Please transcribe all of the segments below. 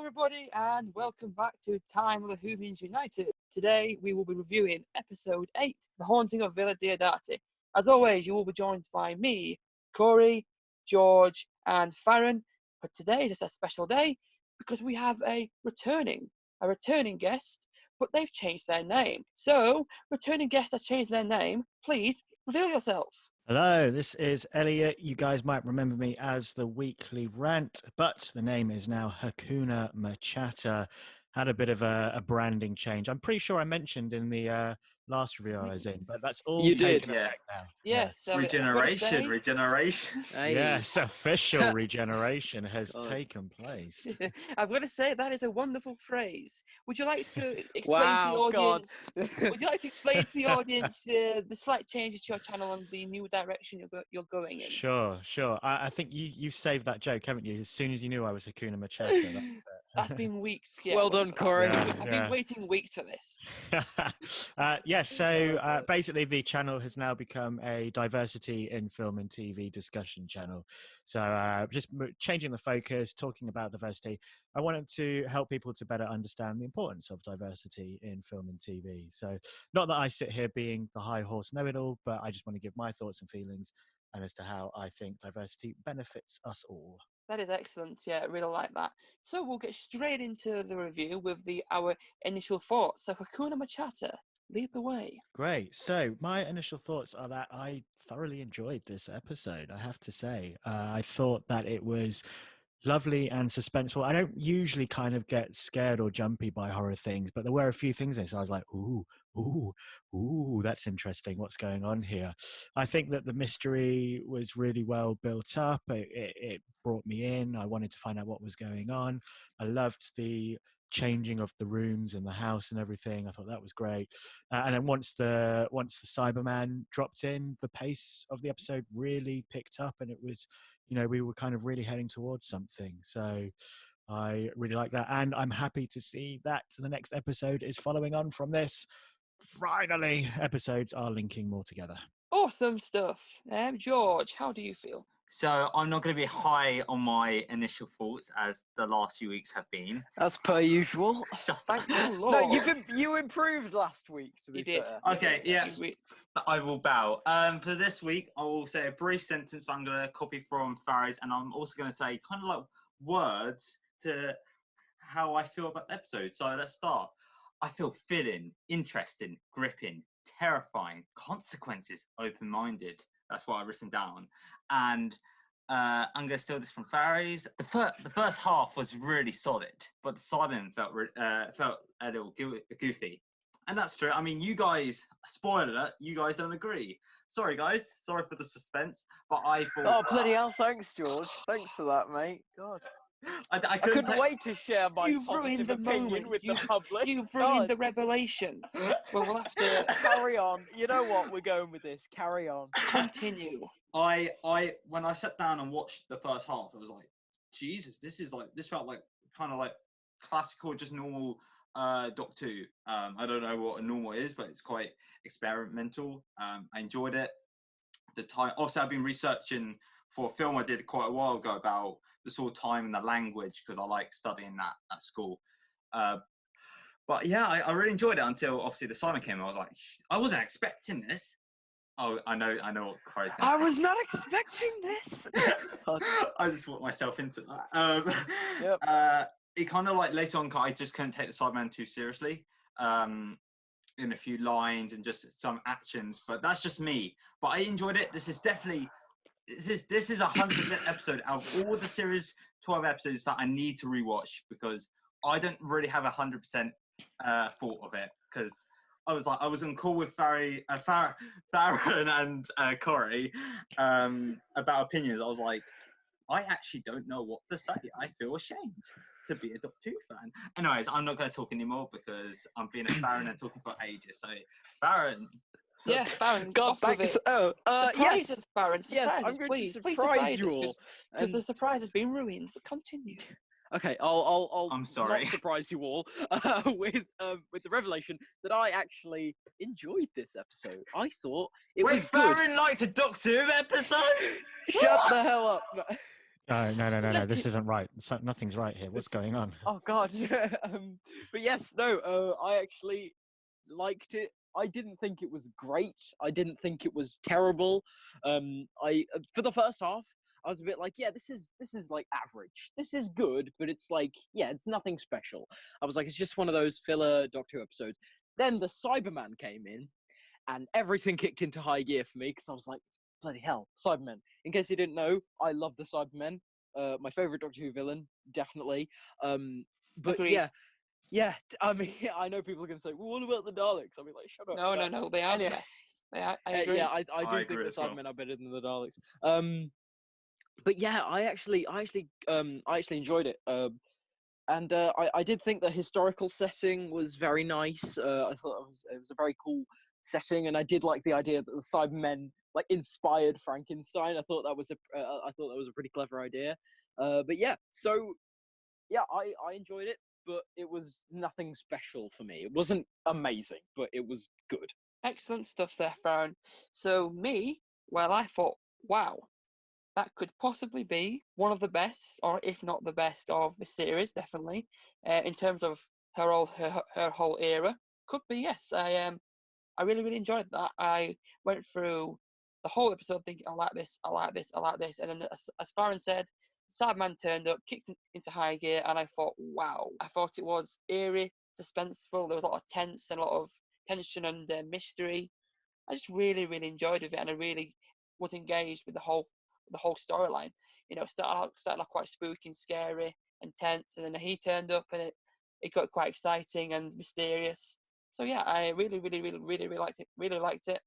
everybody, and welcome back to Time of the Whovians United. Today, we will be reviewing episode 8, The Haunting of Villa Diodati. As always, you will be joined by me, Corey, George, and Farron. But today is a special day because we have a returning guest, but they've changed their name. So, returning guest has changed their name. Please reveal yourself. Hello, this is Elliot. You guys might remember me as the Weekly Rant, but the name is now Hakuna Matata. Had a bit of a branding change. I'm pretty sure I mentioned in the last review I was in, but that's all You taken did, effect now. Yes, Regeneration. Hey. Yes, official regeneration has God. taken place. I've got to say that is a wonderful phrase. Would you like to explain to the Wow, God. audience? Would you like to explain to the audience the slight changes to your channel and the new direction you're going in? Sure. I think you've saved that joke, haven't you? As soon as you knew I was Hakuna Matata. That's been weeks. Yeah, Well done, Corey. I've been waiting weeks for this. Yes, so basically the channel has now become a diversity in film and TV discussion channel. So just changing the focus, talking about diversity. I wanted to help people to better understand the importance of diversity in film and TV. So not that I sit here being the high horse know-it-all, but I just want to give my thoughts and feelings and as to how I think diversity benefits us all. That is excellent. Yeah, I really like that. So we'll get straight into the review with our initial thoughts. So Hakuna Matata, lead the way. Great. So my initial thoughts are that I thoroughly enjoyed this episode, I have to say. I thought that it was lovely and suspenseful. I don't usually kind of get scared or jumpy by horror things, but there were a few things in it, so I was like, ooh, that's interesting. What's going on here? I think that the mystery was really well built up. It brought me in. I wanted to find out what was going on. I loved the changing of the rooms in the house and everything. I thought that was great. And then once the Cyberman dropped in, the pace of the episode really picked up, and it was, we were kind of really heading towards something. So I really like that, and I'm happy to see that the next episode is following on from this. Finally, episodes are linking more together. Awesome stuff. George, how do you feel? So I'm not going to be high on my initial thoughts as the last few weeks have been. As per usual. Shut Thank up. the No, Lord. you improved last week, to be You did. fair. Okay, yeah. We- I will bow. For this week, I will say a brief sentence that I'm going to copy from Farrow's, and I'm also going to say kind of like words to how I feel about the episode. So let's start. I feel filling, interesting, gripping, terrifying, consequences, open-minded. That's what I've written down. And I'm going to steal this from Farrow's. The first half was really solid, but the Simon felt a little goofy. And that's true. I mean, you guys, spoiler alert, you guys don't agree. Sorry, guys. Sorry for the suspense. But I thought... Oh, bloody hell, thanks, George. Thanks for that, mate. God. I couldn't wait to share my You've ruined positive the opinion moment. with the public. You've ruined God. the revelation. Well, we'll have to Carry on. You know what? We're going with this. Carry on. continue. When I sat down and watched the first half, it was like, Jesus, this felt like kind of like classical, just normal Doctor Who. I don't know what a normal is, but it's quite experimental. I enjoyed it. The time, also, I've been researching for a film I did quite a while ago about the sort of time and the language because I like studying that at school. But yeah, I really enjoyed it until obviously the Simon came. I was like, I wasn't expecting this. Oh, I know what Corey's going to I was not expecting this. I just walked myself into that. Yep. It kind of like later on, I just couldn't take the Cyberman too seriously in a few lines and just some actions, but that's just me. But I enjoyed it. This is 100% episode out of all the series 12 episodes that I need to rewatch because I don't really have 100% thought of it because I was on call with Farron and Corey about opinions. I was like, I actually don't know what to say. I feel ashamed to be a Doctor Who fan. Anyways, I'm not going to talk anymore because I'm being a Farron and talking for ages. So, Farron. Yes, Farron. God, off with thanks. it. Oh, Surprise yes. us, Farron. Yes, Surprise I'm us, going please. to Please surprise you us, all. because the surprise has been ruined. But continue. Okay, I'll I'm sorry. not surprise you all with the revelation that I actually enjoyed this episode. I thought it was good. Farron liked a Doctor Who episode? Shut the hell up. No. No. Let This it- isn't right. Nothing's right here. What's going on? Oh God. But yes, no. I actually liked it. I didn't think it was great. I didn't think it was terrible. I for the first half, I was a bit like, yeah, this is like average. This is good, but it's like, yeah, it's nothing special. I was like, it's just one of those filler Doctor Who episodes. Then the Cyberman came in, and everything kicked into high gear for me because I was like, bloody hell, Cybermen. In case you didn't know, I love the Cybermen. My favorite Doctor Who villain, definitely. But Agreed. yeah. I mean, I know people are going to say, well, what about the Daleks? I mean, like, shut up. No, they are the Anyway, best. I agree. yeah, I I do think agree the as well. Cybermen are better than the Daleks. But yeah, I actually enjoyed it. And I did think the historical setting was very nice. I thought it was a very cool setting, and I did like the idea that the Cybermen like inspired Frankenstein. I thought that was a pretty clever idea. But yeah, so yeah, I enjoyed it, but it was nothing special for me. It wasn't amazing, but it was good. Excellent stuff there, Farron. So me, well, I thought, wow, that could possibly be one of the best, or if not the best, of the series. Definitely, in terms of her whole era, could be yes. I really enjoyed that. I went through the whole episode thinking, I like this, I like this, I like this, and then as Farron said, Sadman turned up, kicked into high gear, and I thought, wow. I thought it was eerie, suspenseful. There was a lot of tense and a lot of tension and mystery. I just really enjoyed it, and I really was engaged with the whole storyline. Started off quite spooky and scary and tense, and then he turned up, and it got quite exciting and mysterious. So yeah, I really liked it. Really liked it.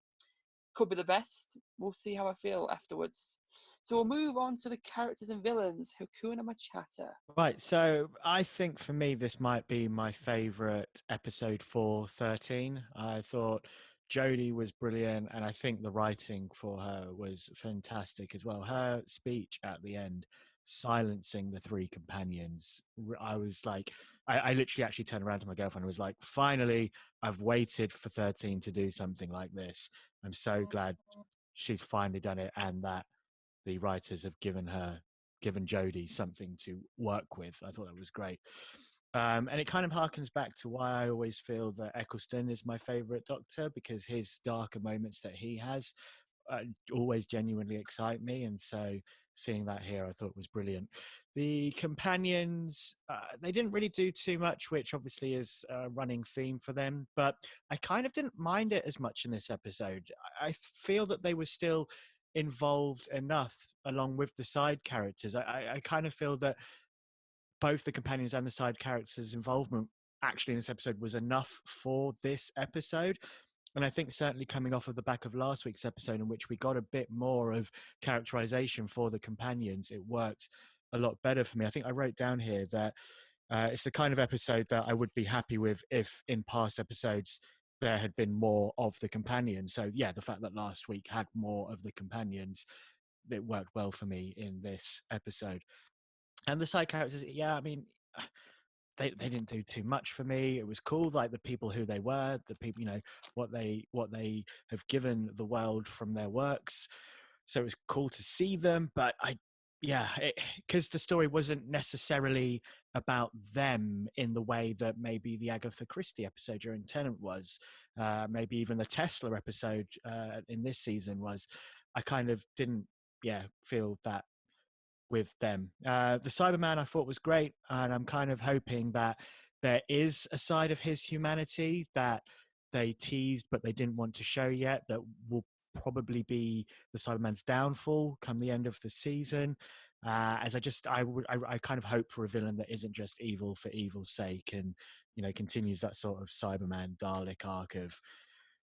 Could be the best. We'll see how I feel afterwards. So we'll move on to the characters and villains. Hakuna Matata. Right, so I think for me, this might be my favorite episode for 13. I thought Jodie was brilliant, and I think the writing for her was fantastic as well. Her speech at the end, silencing the three companions, I was like, I literally actually turned around to my girlfriend and was like, finally, I've waited for 13 to do something like this. I'm so glad she's finally done it, and that the writers have given Jodie something to work with. I thought that was great. And it kind of harkens back to why I always feel that Eccleston is my favorite Doctor, because his darker moments that he has always genuinely excite me. And so seeing that here, I thought was brilliant. The companions, they didn't really do too much, which obviously is a running theme for them, but I kind of didn't mind it as much in this episode. I feel that they were still involved enough along with the side characters. I kind of feel that both the companions and the side characters' involvement actually in this episode was enough for this episode. And I think certainly coming off of the back of last week's episode, in which we got a bit more of characterization for the companions, it worked a lot better for me. I think I wrote down here that it's the kind of episode that I would be happy with if in past episodes there had been more of the companions. So yeah, the fact that last week had more of the companions, it worked well for me in this episode. And the side characters, yeah, I mean, they didn't do too much for me. It was cool, like the people who they were, the people, what they have given the world from their works. So it was cool to see them. But yeah, because the story wasn't necessarily about them in the way that maybe the Agatha Christie episode during Tennant was, maybe even the Tesla episode in this season was. I kind of didn't, yeah, feel that with them. The Cyberman I thought was great, and I'm kind of hoping that there is a side of his humanity that they teased but they didn't want to show yet, that will probably be the Cyberman's downfall come the end of the season. As I kind of hope for a villain that isn't just evil for evil's sake, and continues that sort of Cyberman Dalek arc of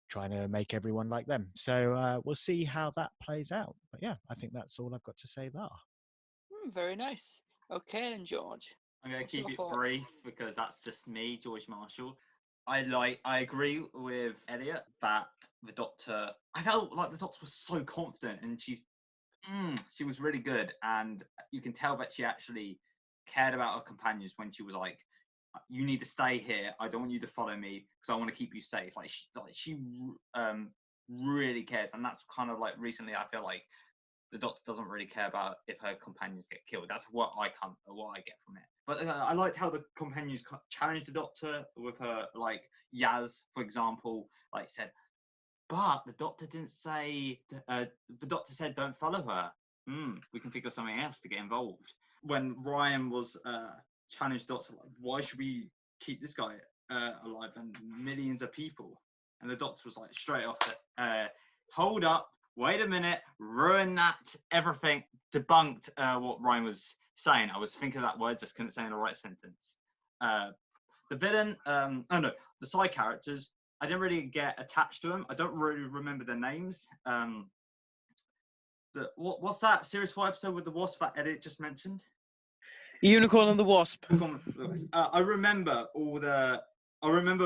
trying to make everyone like them. So we'll see how that plays out. But yeah, I think that's all I've got to say there. Very nice. Okay, then George. I'm going to What's keep your it thoughts? brief because that's just me, George Marshall. I agree with Elliot that the Doctor. I felt like the Doctor was so confident, and she was really good, and you can tell that she actually cared about her companions when she was like, "You need to stay here. I don't want you to follow me because I want to keep you safe." She really cares, and that's kind of like recently I feel like the Doctor doesn't really care about if her companions get killed. That's what I get from it. But I liked how the companions challenged the Doctor with her, like Yaz, for example, like said, but the Doctor didn't say. The Doctor said, "Don't follow her. We can think of something else to get involved." When Ryan was challenged Doctor, like, why should we keep this guy alive and millions of people? And the Doctor was like straight off, hold up, wait a minute, ruin that, everything, debunked what Ryan was saying. I was thinking of that word, just couldn't say in the right sentence. The villain, the side characters, I didn't really get attached to them. I don't really remember their names. What's that Series 4 episode with the wasp that Elliot just mentioned? Unicorn and the Wasp. I remember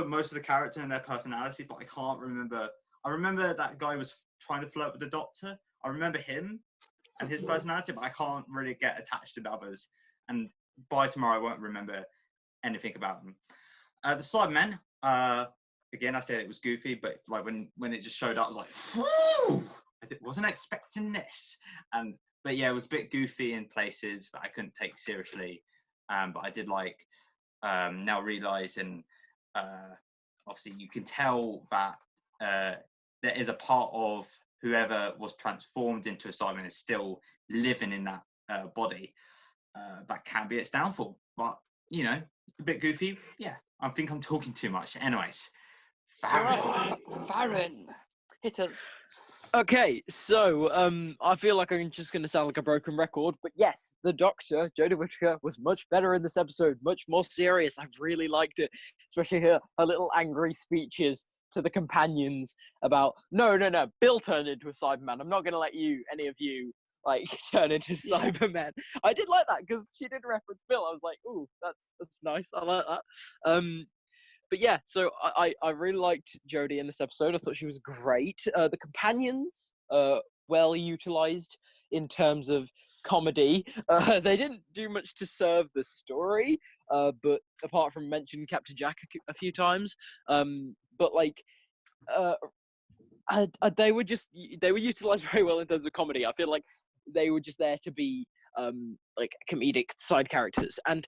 most of the character and their personality, but I can't remember. I remember that guy was trying to flirt with the Doctor. I remember him and his personality, but I can't really get attached to the others. And by tomorrow, I won't remember anything about them. The Cybermen, again, I said it was goofy, but like when it just showed up, I was like, whew! I wasn't expecting this. But yeah, it was a bit goofy in places that I couldn't take seriously. But I did like now realizing, obviously, you can tell that there is a part of whoever was transformed into a Cyberman is still living in that body. That can be its downfall. But, you know, a bit goofy. Yeah, I think I'm talking too much. Anyways, Farron, hit us. Okay, so I feel like I'm just going to sound like a broken record, but yes, the Doctor, Jodie Whittaker, was much better in this episode, much more serious. I really liked it, especially her little angry speeches to the companions about, no, Bill turned into a Cyberman. I'm not going to let any of you, like, turn into Cybermen. I did like that, because she did reference Bill. I was like, ooh, that's nice. I like that. But yeah, so I really liked Jodie in this episode. I thought she was great. The companions, well utilized in terms of comedy. They didn't do much to serve the story, but apart from mentioning Captain Jack a few times, but like, they were utilized very well in terms of comedy. I feel like they were just there to be like comedic side characters, and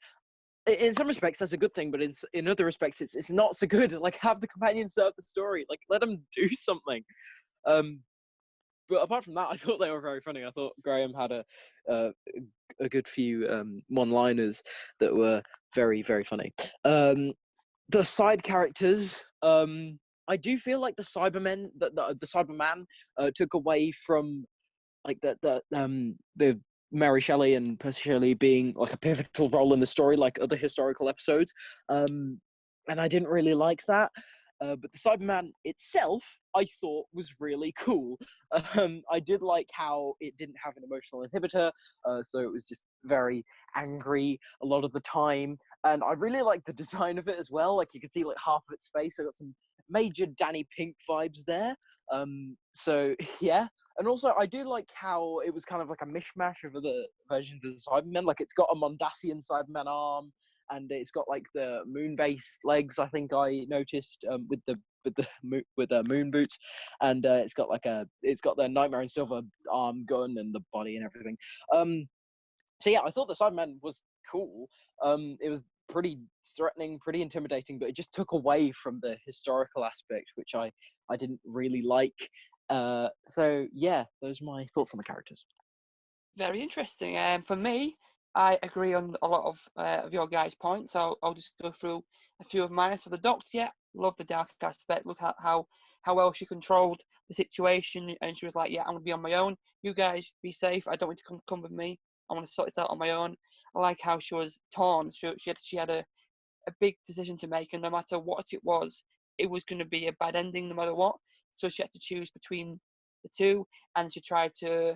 in some respects that's a good thing, but in other respects it's not so good. Like, have the companions serve the story, like let them do something. But apart from that, I thought they were very funny. I thought Graham had a good few one-liners that were very, very funny. The side characters, I do feel like the Cybermen, the Cyberman took away from like the Mary Shelley and Percy Shelley being like a pivotal role in the story, like other historical episodes, and I didn't really like that. But the Cyberman itself, I thought, was really cool. I did like how it didn't have an emotional inhibitor, so it was just very angry a lot of the time. And I really liked the design of it as well. Like, you could see like half of its face. I got some major Danny Pink vibes there. So yeah. And also, I do like how it was kind of like a mishmash of other versions of the Cybermen. Like, it's got a Mondasian Cyberman arm, and it's got like the moon-based legs. I think I noticed with the moon boots, and it's got the Nightmare in Silver arm gun and the body and everything. So yeah, I thought the Cyberman was cool. It was pretty threatening, pretty intimidating, but it just took away from the historical aspect, which I didn't really like. So yeah, those are my thoughts on the characters. Very interesting. For me, I agree on a lot of your guys' points. I'll just go through a few of mine. So the Doctor, yeah, love the dark aspect. Look at how well she controlled the situation, and she was like, yeah, I'm gonna be on my own. You guys be safe. I don't want you to come with me. I want to sort this out on my own. I like how she was torn. She had a big decision to make, and no matter what it was going to be a bad ending no matter what. So she had to choose between the two, and she tried to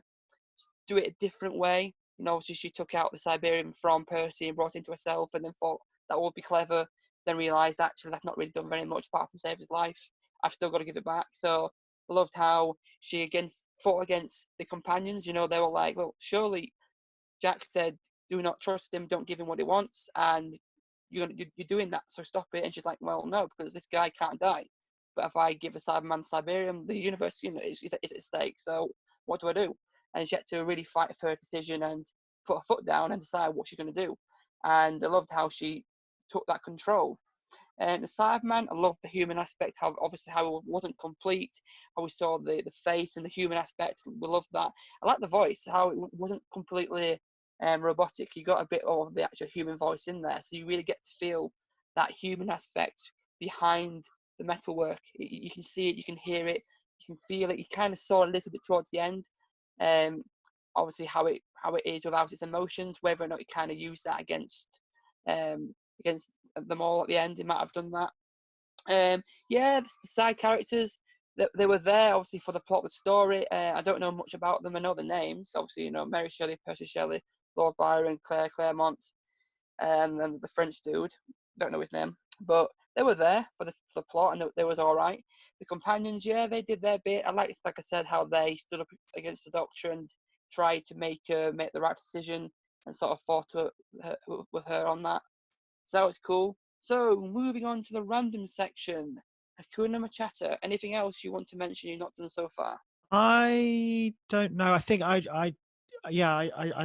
do it a different way. You know, she took out the Siberian from Percy and brought it into herself, and then thought that would be clever. Then realised actually that's not really done very much apart from save his life. I've still got to give it back. So I loved how she again fought against the companions. You know, they were like, well, surely Jack said, do not trust him, don't give him what he wants, and you're doing that, so stop it. And she's like, well, no, because this guy can't die. But if I give a Cyberman Siberium, the universe, you know, is at stake. So what do I do? and she had to really fight for her decision and put her foot down and decide what she's going to do. And I loved how she took that control. The Cyberman, I loved the human aspect, how obviously how it wasn't complete, how we saw the face and the human aspect. We loved that. I like the voice, how it wasn't completely robotic. You got a bit of the actual human voice in there, so you really get to feel that human aspect behind the metalwork. You can see it, you can hear it, you can feel it. You kind of saw a little bit towards the end. Obviously how it is without its emotions, whether or not you kind of use that against them all at the end. He might have done that. The side characters, they were there obviously for the plot of the story. I don't know much about them. I know the names, obviously, Mary Shelley, Percy Shelley, Lord Byron, Claire Claremont, and then the French dude, don't know his name, but they were there for the plot, and they was all right. The companions, they did their bit. I liked, like I said, how they stood up against the Doctor and tried to make the right decision and sort of fought with her on that. So that was cool. So moving on to the random section. Hakuna Matata. Anything else you want to mention you've not done so far? I don't know. I think I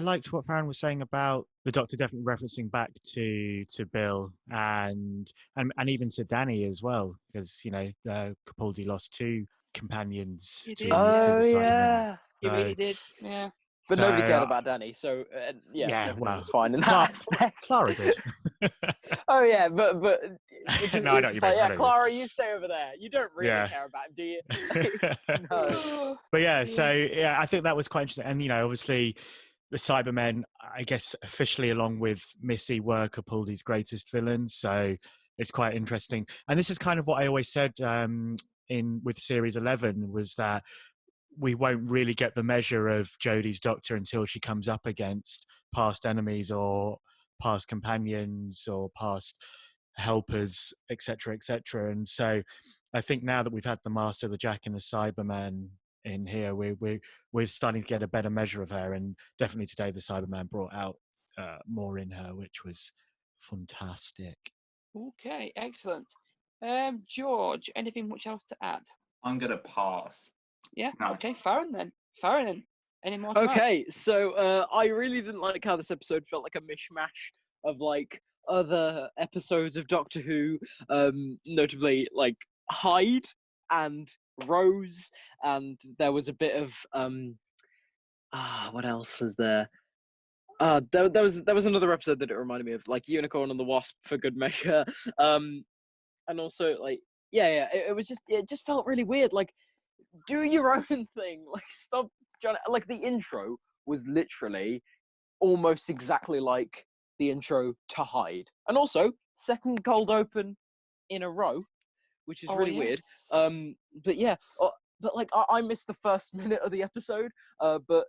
liked what Farron was saying about the Doctor definitely referencing back to Bill and even to Danny as well, because Capaldi lost 2 companions He to did, the Cybermen. He really did, yeah. But nobody cared So, about Danny, so everything well, was fine in that aspect. Clara did. Oh yeah, but it just, No, I know what it's you just like, mean, I yeah, know what you mean. Clara, you stay over there. You don't really Yeah. care about him, do you? No. But I think that was quite interesting. And obviously the Cybermen, I guess officially along with Missy, were Capaldi's greatest villains. So it's quite interesting. And this is kind of what I always said with Series 11, was that we won't really get the measure of Jodie's Doctor until she comes up against past enemies or past companions or past helpers, etc., etc. And so I think now that we've had the Master, the Jack, and the Cyberman in here, we're starting to get a better measure of her. And definitely today the Cyberman brought out more in her, which was fantastic. Okay, excellent. George, anything much else to add? I'm going to pass. Yeah, No. okay, Farron then. Farron, any more to add? Okay, so I really didn't like how this episode felt like a mishmash of like other episodes of Doctor Who, notably like Hyde and Rose, and there was a bit of what else was there? There was another episode that it reminded me of, like Unicorn and the Wasp for good measure, and also like it just felt really weird. Like, do your own thing. Like, stop trying. Like, the intro was literally almost exactly like the intro to Hyde, and also second cold open in a row, which is really weird. But like I missed the first minute of the episode, but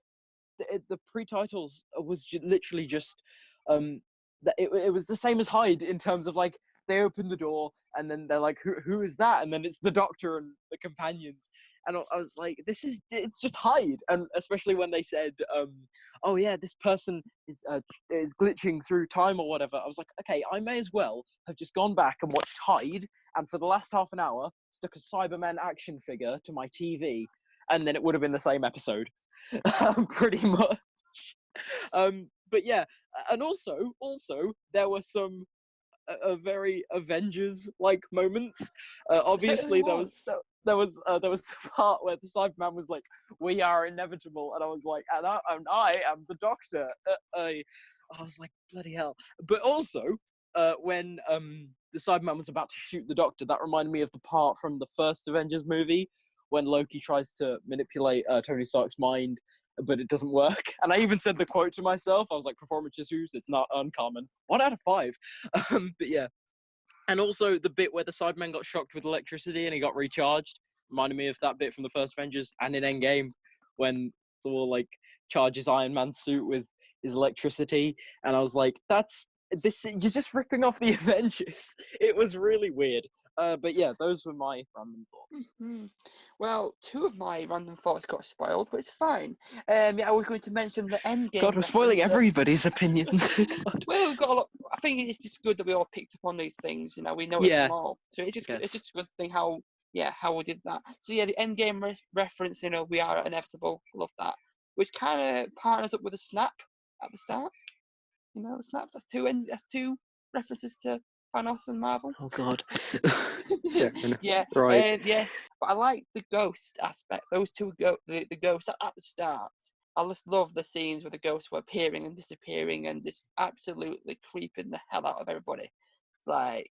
the pre-titles was literally just it was the same as Hyde in terms of like they open the door and then they're like who is that, and then it's the Doctor and the companions, and I was like, it's just Hyde. And especially when they said oh yeah, this person is glitching through time or whatever, I was like, okay, I may as well have just gone back and watched Hyde and for the last half an hour stuck a Cyberman action figure to my TV, and then it would have been the same episode. Pretty much. But yeah, and also there were some very Avengers like moments. Obviously there was the part where the Cyberman was like, "We are inevitable," and I was like, and I am the Doctor. I was like, bloody hell. But also when the Cyberman was about to shoot the Doctor, that reminded me of the part from the first Avengers movie when Loki tries to manipulate Tony Stark's mind, but it doesn't work. And I even said the quote to myself. I was like, performance issues, it's not uncommon. 1 out of 5. But yeah. And also the bit where the Cyberman got shocked with electricity and he got recharged reminded me of that bit from the first Avengers and in Endgame when Thor like charges Iron Man's suit with his electricity. And I was like, you're just ripping off the Avengers. It was really weird. But yeah, those were my random thoughts. Mm-hmm. Well, 2 of my random thoughts got spoiled, but it's fine. I was going to mention the Endgame. God, we're spoiling everybody's opinions. Well, we've got a lot. I think it's just good that we all picked up on these things. We know it's small, so it's just a good thing how we did that. So yeah, the Endgame reference. We are inevitable. Love that. which kind of partners up with a snap at the start. You know, the snaps. That's two references to Thanos and Marvel. Oh God. Yeah. Right. Yes, but I like the ghost aspect. Those two the ghosts at the start. I just love the scenes where the ghosts were appearing and disappearing and just absolutely creeping the hell out of everybody. It's like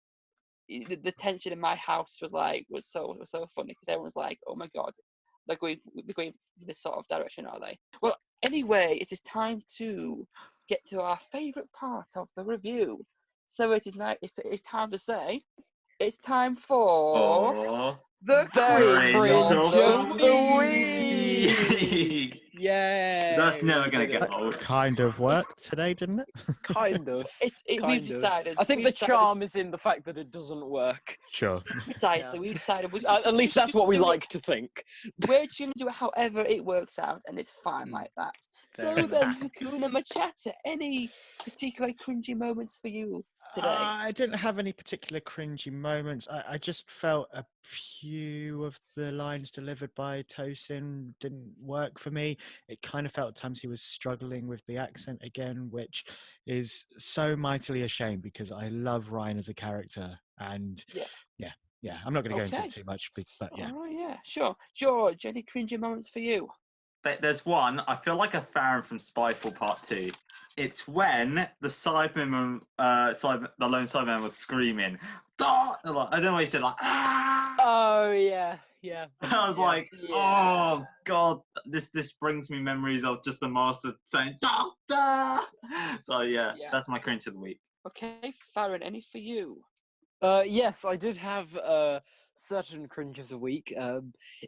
the tension in my house was so funny because everyone's like, oh my God, they're going this sort of direction, are they? Well, anyway, it is time to get to our favourite part of the review. So it's time to say it's time for Oh, the cringe cringe of of the the week. Yay! That's never we gonna did get it. old. Kind of worked today, didn't it? Kind of. We've Kind of. decided. I think we've the decided, charm is in the fact that it doesn't work. Sure. precisely. We've decided. At least that's what we do it- like to think. We're just going to do it however it works out, and it's fine like that. Fair So enough. then, Hakuna Matata, any particular cringy moments for you today? I didn't have any particular cringy moments. I just felt a few of the lines delivered by Tosin didn't work for me. It kind of felt at times he was struggling with the accent again, which is so mightily a shame because I love Ryan as a character. And yeah, I'm not going to go into Okay. it too much, but yeah. All right, yeah, sure. George, any cringy moments for you? There's one. I feel like a Farron from Spyfall Part 2. It's when the Cyberman, the lone Cyberman was screaming. "Ah!" I don't know what he said. Like, ah! Oh yeah. I was like, oh God, this brings me memories of just the Master saying "Doctor." So yeah, that's my cringe of the week. Okay, Farron, any for you? Yes, I did have certain cringe of the week.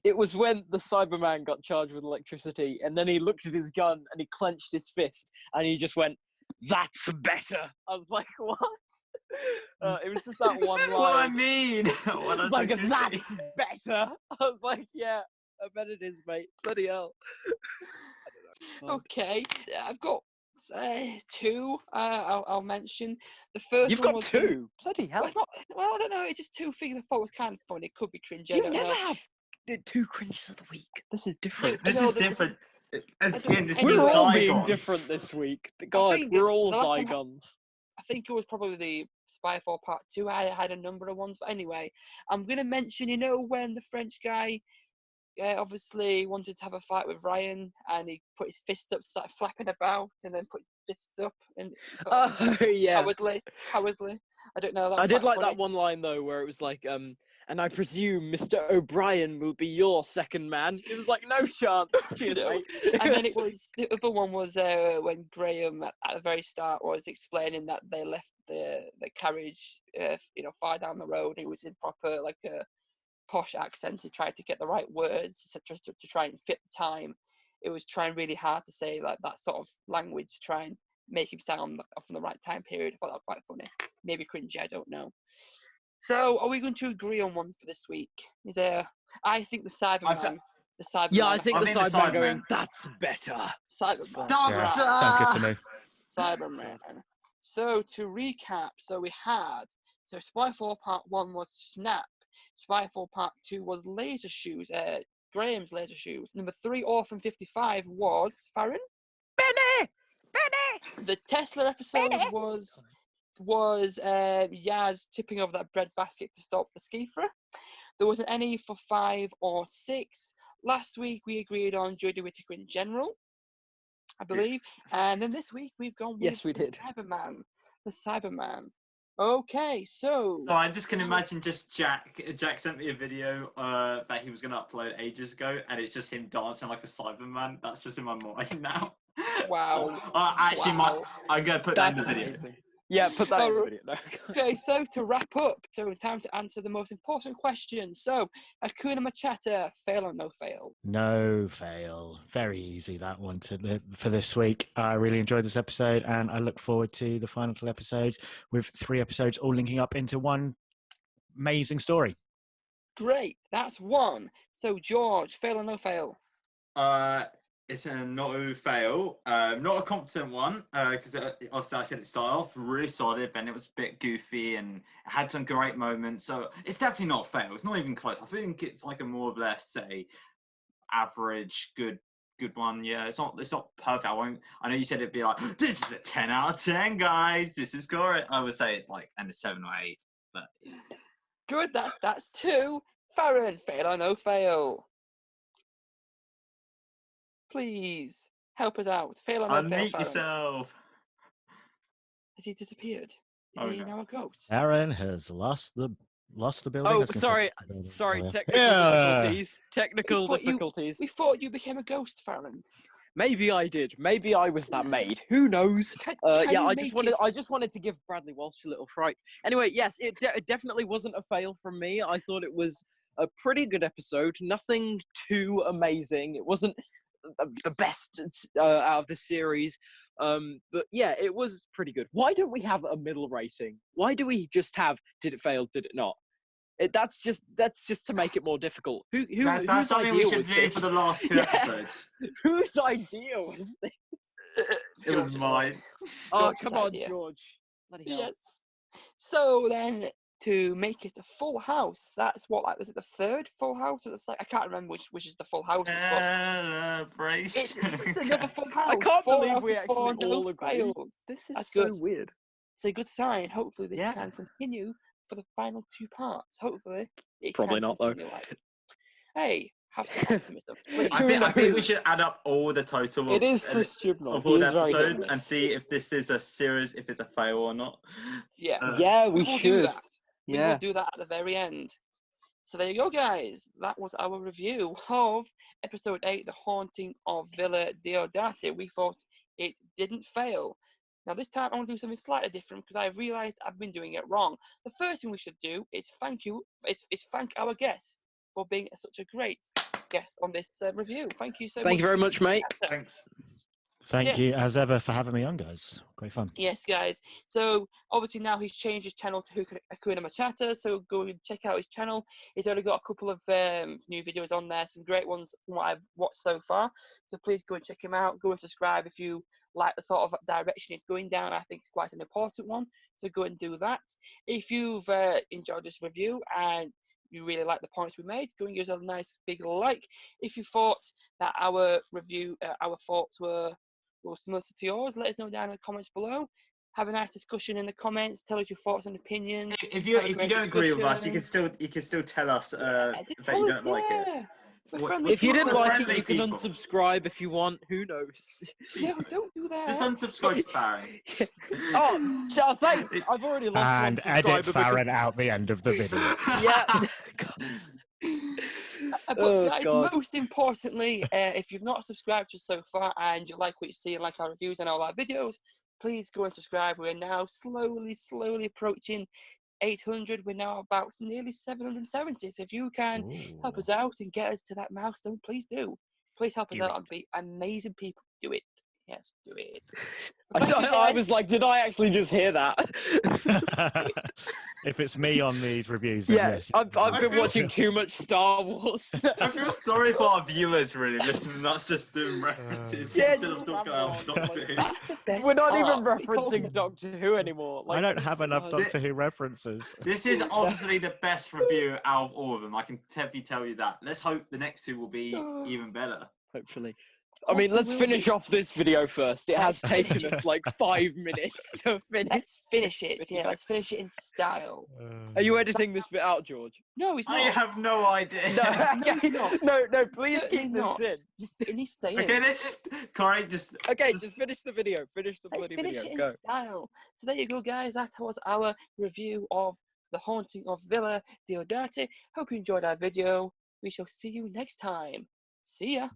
It was when the Cyberman got charged with electricity, and then he looked at his gun and he clenched his fist, and he just went, "That's better." I was like, "What?" It was just that This one is line. what I mean. It's like, "That's better." I was like, "Yeah, I bet it is, mate. Bloody hell." I don't know. Okay, I've got two. I'll mention the first. You've one got was two. Bloody hell. Well, it's not, well, I don't know. It's just two things I thought was kind of funny. It could be cringy. I You don't never know. have two cringes of the week. This is different. This is different. Again, this is We're all being Zygon. different this week. God, think we're all the last time Zygons. I think it was probably the Spyfall Part 2. I had a number of ones, but anyway, I'm gonna mention. You know when the French guy obviously wanted to have a fight with Ryan, and he put his fists up, started flapping about, and then put his fists up, and sort of Yeah. cowardly. I don't know. That I was did quite like funny. that one line though, where it was like, and I presume Mr. O'Brien will be your second man. It was like, no chance. Cheers, No. mate. And then it was the other one was when Graham at the very start was explaining that they left the carriage, far down the road. It was in proper like a posh accent. He tried to get the right words to try and fit the time. It was trying really hard to say like that sort of language to try and make him sound from the right time period. I thought that was quite funny. Maybe cringy, I don't know. So, are we going to agree on one for this week? I think the Cyberman. Yeah, I think I the think the Cyberman Cyberman. going, that's better. Cyberman. Yeah, sounds good to me. Cyberman. So to recap, we had Spyfall Part 1 was Snap. Spyfall Part 2 was Laser Shoes. Graham's Laser Shoes. Number 3, Orphan 55 was Farron. Benny! The Tesla episode was Yaz tipping over that bread basket to stop the skifer. There wasn't any for 5 or 6. Last week we agreed on Jodie Whittaker in general, I believe. And then this week we've gone with Yes, we the did. Cyberman. The Cyberman. Okay, so. Oh, I just can imagine Jack sent me a video that he was going to upload ages ago, and it's just him dancing like a Cyberman. That's just in my mind now. Wow. I'm going to put that in the That's video. amazing. Yeah, put that in the video. No. Okay, so to wrap up, time to answer the most important question. So, Hakuna Matata, fail or no fail? No fail. Very easy, that one for this week. I really enjoyed this episode, and I look forward to the final 2 episodes with 3 episodes all linking up into one amazing story. Great, that's 1. So, George, fail or no fail? It's a no fail, not a competent one, because obviously I said it started off really solid, then it was a bit goofy and it had some great moments. So it's definitely not a fail. It's not even close. I think it's like a more or less, say, average, good good one. Yeah, it's not perfect. I know you said it'd be like, this is a 10 out of 10, guys. This is great. I would say it's like a 7 or 8. But Good, that's 2. Farron, fail or no fail? Please help us out. Fail or no fail, unmute Farron? yourself. Has he disappeared? Is Oh, he no. now a ghost? Aaron has lost the building. I Oh, was gonna say sorry, lost the building. sorry. Oh, yeah. Technical Yeah. difficulties. Technical difficulties. We thought you became a ghost, Farron. Maybe I did. Maybe I was that maid. Who knows? Can Yeah, you I make just wanted to give Bradley Walsh a little fright. Anyway, yes, it definitely wasn't a fail from me. I thought it was a pretty good episode. Nothing too amazing. It wasn't the best out of the series. But yeah, it was pretty good. Why don't we have a middle rating? Why do we just have did it fail, did it not? That's just to make it more difficult. That's whose something idea we should was do this? for the last 2 Yeah. episodes. Whose idea was this? It was mine. Oh, George's come on, idea. George. Bloody hell. Yes. So then, to make it a full house, that's what, like, was it the 3rd full house? It's like, I can't remember which is the full house. But Celebration. it's another full house. I can't 4 believe out we of 4, actually no all agree. fails. This is That's so good. weird. It's a good sign. Hopefully, this Yeah. can continue for the final 2 parts. Hopefully, it Probably can not, though. continue like. Hey, have some optimism, please. I think we should add up all the total It is Chris of Chibnall. all He the is very episodes good. and see if this is a series, if it's a fail or not. Yeah. Yeah, We we will do should. that. We will Yeah. do that at the very end. So there you go, guys. That was our review of episode 8, The Haunting of Villa Diodati. We thought it didn't fail. Now this time I want to do something slightly different because I've realised I've been doing it wrong. The first thing we should do is thank our guest for being such a great guest on this review. Thank you so much. Thank you very much, mate. Thanks. Thank you Yes. as ever for having me on, guys. Great fun. Yes, guys. So obviously now he's changed his channel to Hakuna Matata. So go and check out his channel. He's already got a couple of new videos on there, some great ones from what I've watched so far. So please go and check him out. Go and subscribe if you like the sort of direction it's going down. I think it's quite an important one. So go and do that. If you've enjoyed this review and you really like the points we made, go and give us a nice big like. If you thought that our review, our thoughts were similar to yours, let us know down in the comments below. Have a nice discussion in the comments. Tell us your thoughts and opinions. If you great don't agree with us, discussion. you can still tell us Just that tell you us, don't like it. yeah. We're What- friendly If you didn't people. like friendly it, you can people. unsubscribe if you want. Who knows? No, don't do that. Just unsubscribe to Barry. Oh, thanks. I've already lost And one subscriber edit Farron out the end of the video. Yeah. But guys, God. most importantly, if you've not subscribed to us so far and you like what you see and like our reviews and all our videos, please go and subscribe. We're now slowly approaching 800. We're now about nearly 770. So if you can help us out and get us to that milestone, please do. Please help us Do out it. and be amazing people. Do it. Yes, do it. I was like, did I actually just hear that? If it's me on these reviews, then Yeah, yes. I've I been feel- watching too much Star Wars. I feel sorry for our viewers really listening, not just doing references Yeah, instead just of talking ramble about on, Doctor Who. That's the best We're not part. even What are you talking referencing about? Doctor Who anymore. I don't have enough God. Doctor Who references. This is obviously the best review out of all of them. I can definitely tell you that. Let's hope the next two will be even better. Hopefully. Of I mean, course let's they will finish be. off this video first. It has Let's finish taken us it. like 5 minutes to finish. Let's finish it. Yeah, Video. let's finish it in style. Are you editing this bit out, George? No, he's not. I have no idea. No, he's not. no, please Certainly keep not. this in. Just, It needs to stay in. Okay, let's just Corey, just okay, just finish the video. Finish the Let's bloody finish video. it in Go. style. So there you go, guys. That was our review of The Haunting of Villa Diodati. Hope you enjoyed our video. We shall see you next time. See ya.